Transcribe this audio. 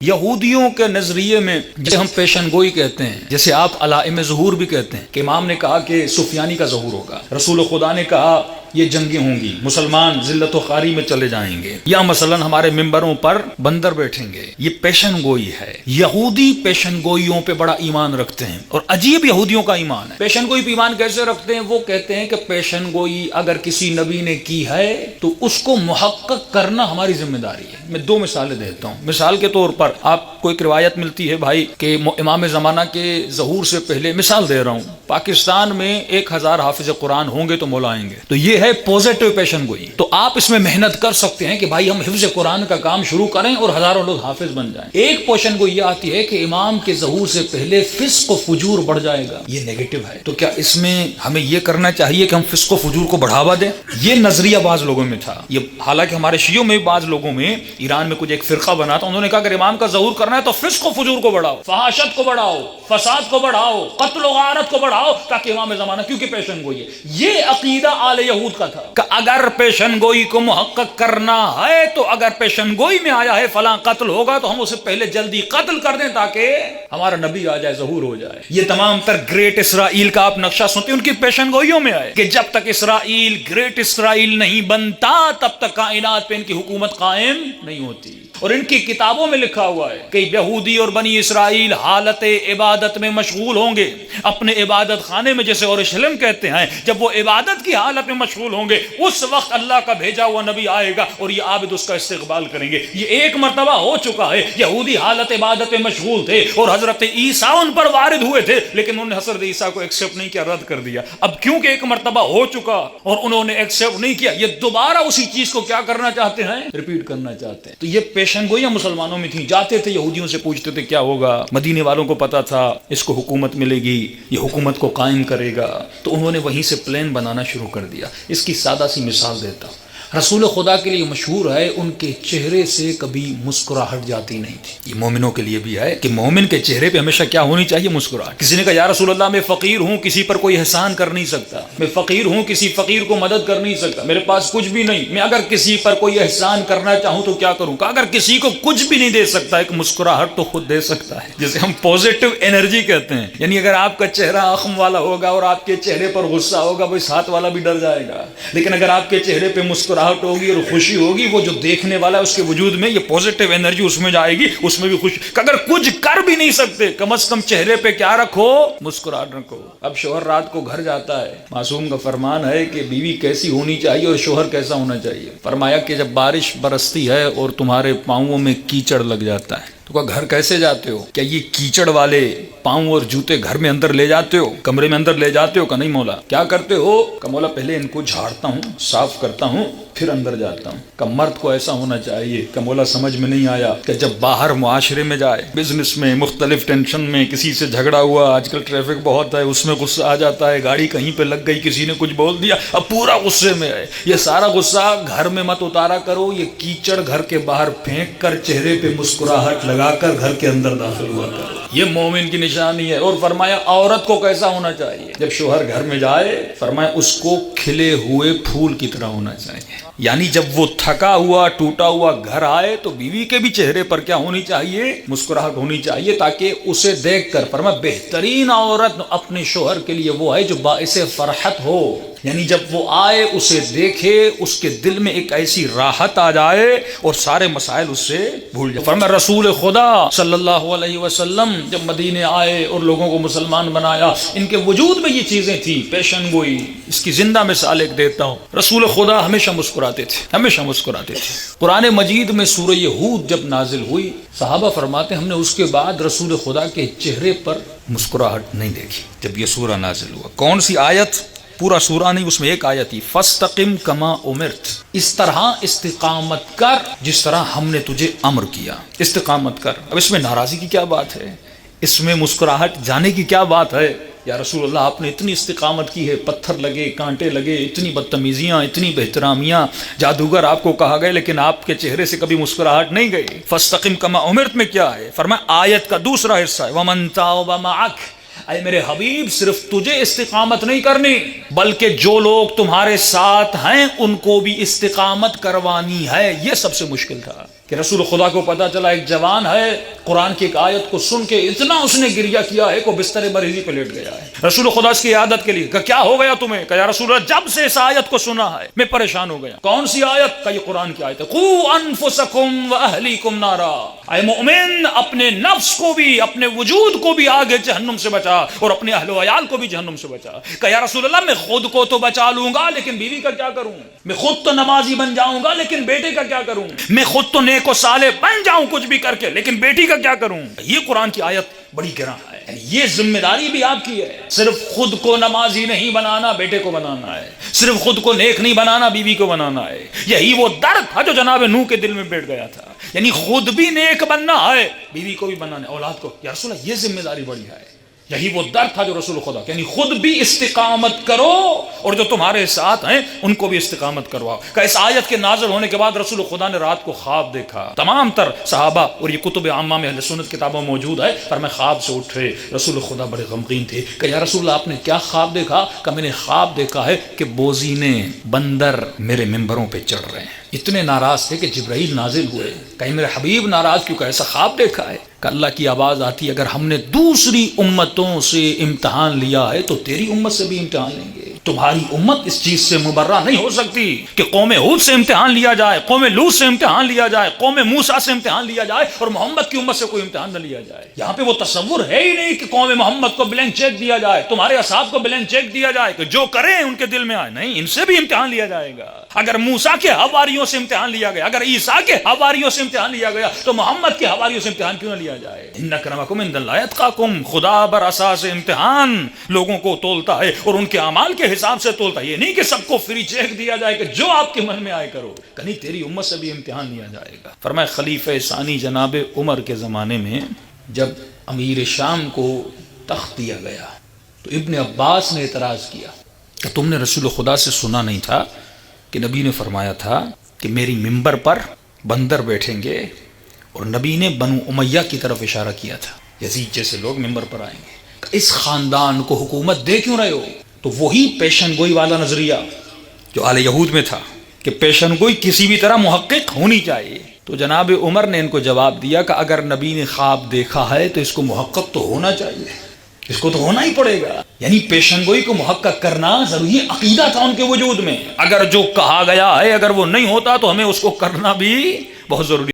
یہودیوں کے نظریے میں جسے ہم پیشن گوئی کہتے ہیں، جیسے آپ علائم ظہور بھی کہتے ہیں کہ امام نے کہا کہ سفیانی کا ظہور ہوگا، رسول خدا نے کہا یہ جنگیں ہوں گی، مسلمان ذلت و خواری میں چلے جائیں گے، یا مثلا ہمارے ممبروں پر بندر بیٹھیں گے، یہ پیشن گوئی ہے۔ یہودی پیشن گوئیوں پہ بڑا ایمان رکھتے ہیں، اور عجیب یہودیوں کا ایمان ہے۔ پیشن گوئی پہ ایمان کیسے رکھتے ہیں؟ وہ کہتے ہیں کہ پیشن گوئی اگر کسی نبی نے کی ہے تو اس کو محقق کرنا ہماری ذمہ داری ہے۔ میں دو مثالیں دیتا ہوں۔ مثال کے طور پر آپ کو ایک روایت ملتی ہے بھائی کہ امام زمانہ کے ظہور سے پہلے، مثال دے رہا ہوں، پاکستان میں 1000 حافظ قرآن ہوں گے تو مولا آئیں گے، تو یہ ہے پوزیٹو پیشن گوئی۔ تو آپ اس میں محنت کر سکتے ہیں کہ بھائی ہم حفظ قرآن کا کام شروع کریں اور ہزاروں لوگ حافظ بن جائیں۔ ایک پیشن گوئی یہ آتی ہے کہ امام کے ظہور سے پہلے فسق و فجور بڑھ جائے گا، یہ نیگیٹو ہے۔ تو کیا اس میں ہمیں یہ کرنا چاہیے کہ ہم فسق و فجور کو بڑھاوا دیں؟ یہ نظریہ بعض لوگوں میں تھا، یہ حالانکہ ہمارے شیعوں میں بعض لوگوں میں، ایران میں کچھ ایک فرقہ بنا تھا، انہوں نے کہا کہ امام کا ظہور کرنا ہے تو فسق و فجور کو بڑھاؤ، فحاشت کو بڑھاؤ، فساد کو بڑھاؤ، قتل و غارت کو بڑھاؤ، تاکہ امام زمانہ، کیونکہ پیشن گوئی ہے۔ یہ عقیدہ آل یہود کا تھا کہ اگر پیشن گوئی کو محقق کرنا ہے تو اگر پیشن گوئی میں آیا ہے فلاں قتل ہوگا تو ہم اسے پہلے جلدی قتل کر دیں تاکہ ہمارا نبی آ جائے، ظہور ہو جائے۔ یہ تمام تر گریٹ اسرائیل کا آپ نقشہ سنتے ہیں، ان کی پیشن گوئیوں میں آئے کہ جب تک اسرائیل گریٹ اسرائیل نہیں بنتا تب تک کائنات پہ ان کی حکومت قائم نہیں ہوتی۔ اور ان کی کتابوں میں لکھا ہوا ہے کہ یہودی اور بنی اسرائیل حالت عبادت میں مشغول ہوں گے، اپنے عبادت خانے میں، جیسے اورشلیم کہتے ہیں، جب وہ عبادت کی حالت میں مشغول ہوں گے اس وقت اللہ کا بھیجا ہوا نبی آئے گا اور یہ عابد اس کا استقبال کریں گے۔ یہ ایک مرتبہ ہو چکا ہے، یہودی حالت عبادت میں مشغول تھے اور حضرت عیسیٰ ان پر وارد ہوئے تھے، لیکن انہوں نے حضرت عیسیٰ کو ایکسپٹ نہیں کیا، رد کر دیا۔ اب کیونکہ ایک مرتبہ ہو چکا اور انہوں نے ایکسپٹ نہیں کیا، یہ دوبارہ اسی چیز کو کیا کرنا چاہتے ہیں؟ ریپیٹ کرنا چاہتے ہیں۔ تو یہ پیشن گوئیاں مسلمانوں میں تھیں، جاتے تھے یہودیوں سے پوچھتے تھے کیا ہوگا، مدینے والوں کو پتا تھا اس کو حکومت ملے گی، یہ حکومت کو قائم کرے گا، تو انہوں نے وہیں سے پلان بنانا شروع کر دیا۔ اس کی سادہ سی مثال دیتا ہوں۔ رسول خدا کے لیے مشہور ہے ان کے چہرے سے کبھی مسکراہٹ جاتی نہیں تھی۔ یہ مومنوں کے لیے بھی ہے کہ مومن کے چہرے پہ ہمیشہ کیا ہونی چاہیے؟ مسکراہٹ۔ کسی نے کہا یا رسول اللہ میں فقیر ہوں، کسی پر کوئی احسان کر نہیں سکتا، میں فقیر ہوں، کسی فقیر کو مدد کر نہیں سکتا، میرے پاس کچھ بھی نہیں، میں اگر کسی پر کوئی احسان کرنا چاہوں تو کیا کروں؟ کہا اگر کسی کو کچھ بھی نہیں دے سکتا ایک مسکراہٹ تو خود دے سکتا ہے، جسے ہم پوزیٹو انرجی کہتے ہیں۔ یعنی اگر آپ کا چہرہ اخم والا ہوگا اور آپ کے چہرے پر غصہ ہوگا، وہ ساتھ والا بھی ڈر جائے گا، لیکن اگر آپ کے چہرے پہ مسکراہٹ ہوگی اور خوشی ہوگی، وہ جو دیکھنے والا ہے اس کے وجود میں یہ پوزیٹو انرجی اس میں جائے گی، اس میں بھی خوشی۔ اگر کچھ کر بھی نہیں سکتے کم از کم چہرے پہ کیا رکھو؟ مسکراہٹ رکھو۔ اب شوہر رات کو گھر جاتا ہے، معصوم کا فرمان ہے کہ بیوی کیسی ہونی چاہیے اور شوہر کیسا ہونا چاہیے؟ فرمایا کہ جب بارش برستی ہے اور تمہارے پاؤں میں کیچڑ لگ جاتا ہے تو گھر کیسے جاتے ہو؟ کیا یہ کیچڑ والے پاؤں اور جوتے گھر میں اندر لے جاتے ہو، کمرے میں اندر لے جاتے ہو؟ کہ نہیں مولا۔ کیا کرتے ہو؟ کہ مولا پہلے ان کو جھاڑتا ہوں، صاف کرتا ہوں، پھر اندر جاتا ہوں۔ کہ مرد کو ایسا ہونا چاہیے۔ کہ مولا سمجھ میں نہیں آیا کہ جب باہر معاشرے میں جائے، بزنس میں، مختلف ٹینشن میں، کسی سے جھگڑا ہوا، آج کل ٹریفک بہت ہے، اس میں غصہ آ جاتا ہے، گاڑی کہیں پہ لگ گئی، کسی نے کچھ بول دیا، اب پورا غصے میں ہے۔ یہ سارا غصہ گھر میں مت اتارا کرو، یہ کیچڑ گھر کے باہر پھینک کر چہرے پہ مسکراہٹ لگا کر گھر کے اندر داخل ہوا کرو۔ یہ مومن کی نشانی ہے۔ اور فرمایا عورت کو کیسا ہونا چاہیے جب شوہر گھر میں جائے؟ فرمایا اس کو کھلے ہوئے پھول کی طرح ہونا چاہیے۔ یعنی جب وہ تھکا ہوا ٹوٹا ہوا گھر آئے تو بیوی کے بھی چہرے پر کیا ہونی چاہیے؟ مسکراہٹ ہونی چاہیے، تاکہ اسے دیکھ کر، فرمایا بہترین عورت اپنے شوہر کے لیے وہ ہے جو باعث فرحت ہو۔ یعنی جب وہ آئے اسے دیکھے، اس کے دل میں ایک ایسی راحت آ جائے اور سارے مسائل اس سے بھول جائے۔ فرمایا رسول خدا صلی اللہ علیہ وسلم جب مدینے آئے اور لوگوں کو مسلمان بنایا، ان کے وجود میں یہ چیزیں تھیں، پیشن گوئی۔ اس کی زندہ مثال ایک دیتا ہوں۔ رسول خدا ہمیشہ مسکراتے تھے، ہمیشہ مسکراتے تھے۔ قرآن مجید میں سورہ ہود جب نازل ہوئی، صحابہ فرماتے ہم نے اس کے بعد رسول خدا کے چہرے پر مسکراہٹ نہیں دیکھی جب یہ سورہ نازل ہوا۔ کون سی آیت؟ پورا سورہ نہیں، اس میں ایک آیت ہی، فَاسْتَقِمْ كَمَا أُمِرْتَ، اس طرح استقامت کر جس طرح ہم نے تجھے امر کیا، استقامت کر۔ اب اس میں ناراضی کی کیا بات ہے؟ اس میں مسکراہٹ جانے کی کیا بات ہے؟ یا رسول اللہ آپ نے اتنی استقامت کی ہے، پتھر لگے، کانٹے لگے، اتنی بدتمیزیاں، اتنی بہترامیاں، جادوگر آپ کو کہا گئے، لیکن آپ کے چہرے سے کبھی مسکراہٹ نہیں گئی۔ فَاسْتَقِمْ كَمَا أُمِرْتَ میں کیا ہے؟ فرمایا آیت کا دوسرا حصہ ہے، وَمَنْ تَابَ مَعَكَ، اے میرے حبیب صرف تجھے استقامت نہیں کرنی بلکہ جو لوگ تمہارے ساتھ ہیں ان کو بھی استقامت کروانی ہے۔ یہ سب سے مشکل تھا۔ کہ رسول خدا کو پتا چلا ایک جوان ہے قرآن کی ایک آیت کو سن کے اتنا اس نے گریہ کیا ہے کہ بستر مریضی پہ لیٹ گیا ہے. رسول خدا اس کی عیادت کے لیے کہ کیا ہو گیا تمہیں؟ کہ یا رسول اللہ جب سے اس آیت کو سنا ہے میں پریشان ہو گیا. کون سی آیت؟ کہ یہ قرآن کی آیت ہے قوا انفسکم واہلیکم نارا. اے مومن اپنے نفس کو بھی اپنے وجود کو بھی آگے جہنم سے بچا اور اپنے اہل و عیال کو بھی جہنم سے بچا. کہ یا رسول اللہ میں خود کو تو بچا لوں گا لیکن بیوی کا کیا کروں؟ میں خود تو نمازی بن جاؤں گا لیکن بیٹے کا کیا کروں؟ میں خود تو نیک و صالح بن جاؤں کچھ بھی کر کے لیکن بیٹی کا کیا کروں؟ یہ قرآن کی آیت بڑی گراں ہے. یعنی یہ ذمہ داری بھی آپ کی ہے. صرف خود کو نمازی نہیں بنانا، بیٹے کو بنانا ہے. صرف خود کو نیک نہیں بنانا، بیوی کو بنانا ہے. یہی وہ درد تھا جو جناب نوح کے دل میں بیٹھ گیا تھا. یعنی خود بھی نیک بننا ہے، بیوی کو بھی بنانا ہے، اولاد کو. یا رسول اللہ یہ ذمہ داری بڑی ہے. یہی وہ درد تھا جو رسول خدا، یعنی خود بھی استقامت کرو اور جو تمہارے ساتھ ہیں ان کو بھی استقامت کرواؤ. کہ اس آیت کے نازل ہونے کے بعد رسول خدا نے رات کو خواب دیکھا. تمام تر صحابہ اور یہ کتب عامہ میں اہل سنت کتابوں میں موجود ہے، پر میں خواب سے اٹھے. رسول خدا بڑے غمگین تھے. کہ یا رسول اللہ آپ نے کیا خواب دیکھا؟ کہ میں نے خواب دیکھا ہے کہ بوزینے بندر میرے ممبروں پہ چڑھ رہے ہیں. اتنے ناراض تھے کہ جبرائیل نازل ہوئے. کہیں میرے حبیب ناراض کیوں؟ کہ ایسا خواب دیکھا ہے. کہ اللہ کی آواز آتی، اگر ہم نے دوسری امتوں سے امتحان لیا ہے تو تیری امت سے بھی امتحان لیں گے. تمہاری امت اس چیز سے مبرہ نہیں ہو سکتی کہ قوم ہود سے امتحان لیا جائے، قوم لوط سے امتحان لیا جائے، قوم موسیٰ سے امتحان لیا جائے اور محمد کی امت سے کوئی امتحان نہ لیا جائے. یہاں پہ وہ تصور ہے ہی نہیں کہ قوم محمد کو بلینک چیک دیا جائے، تمہارے اصحاب کو بلینک چیک دیا جائے کہ جو کریں ان کے دل میں آئے. نہیں، ان سے بھی امتحان لیا جائے گا. اگر موسیٰ کے حواریوں سے امتحان لیا گیا، اگر عیسیٰ کے حواریوں سے امتحان لیا گیا تو محمد کے حواریوں سے امتحان کیوں نہ لیا جائے؟ ان اکرمکم عند اللہ اتقاکم. خدا بر اساس امتحان لوگوں کو تولتا ہے اور ان کے اعمال کے حساب سے تولتا ہے. یہ نہیں کہ سب کو فری چیک دیا جائے کہ جو آپ کے من میں آئے کرو. کہیں تیری امت سے بھی امتحان لیا جائے گا. فرمایا خلیفہ ثانی جناب عمر کے زمانے میں جب امیر شام کو تخت دیا گیا تو ابن عباس نے اعتراض کیا کہ تم نے رسول خدا سے سنا نہیں تھا کہ نبی نے فرمایا تھا کہ میری ممبر پر بندر بیٹھیں گے، اور نبی نے بنو امیہ کی طرف اشارہ کیا تھا، یزید جیسے لوگ ممبر پر آئیں گے. اس خاندان کو حکومت دے کیوں رہے ہو؟ تو وہی پیشن گوئی والا نظریہ جو آل یہود میں تھا کہ پیشن گوئی کسی بھی طرح محقق ہونی چاہیے. تو جناب عمر نے ان کو جواب دیا کہ اگر نبی نے خواب دیکھا ہے تو اس کو محقق تو ہونا چاہیے، اس کو تو ہونا ہی پڑے گا. یعنی پیشن گوئی کو محقق کرنا ضروری عقیدہ تھا ان کے وجود میں. اگر جو کہا گیا ہے اگر وہ نہیں ہوتا تو ہمیں اس کو کرنا بھی بہت ضروری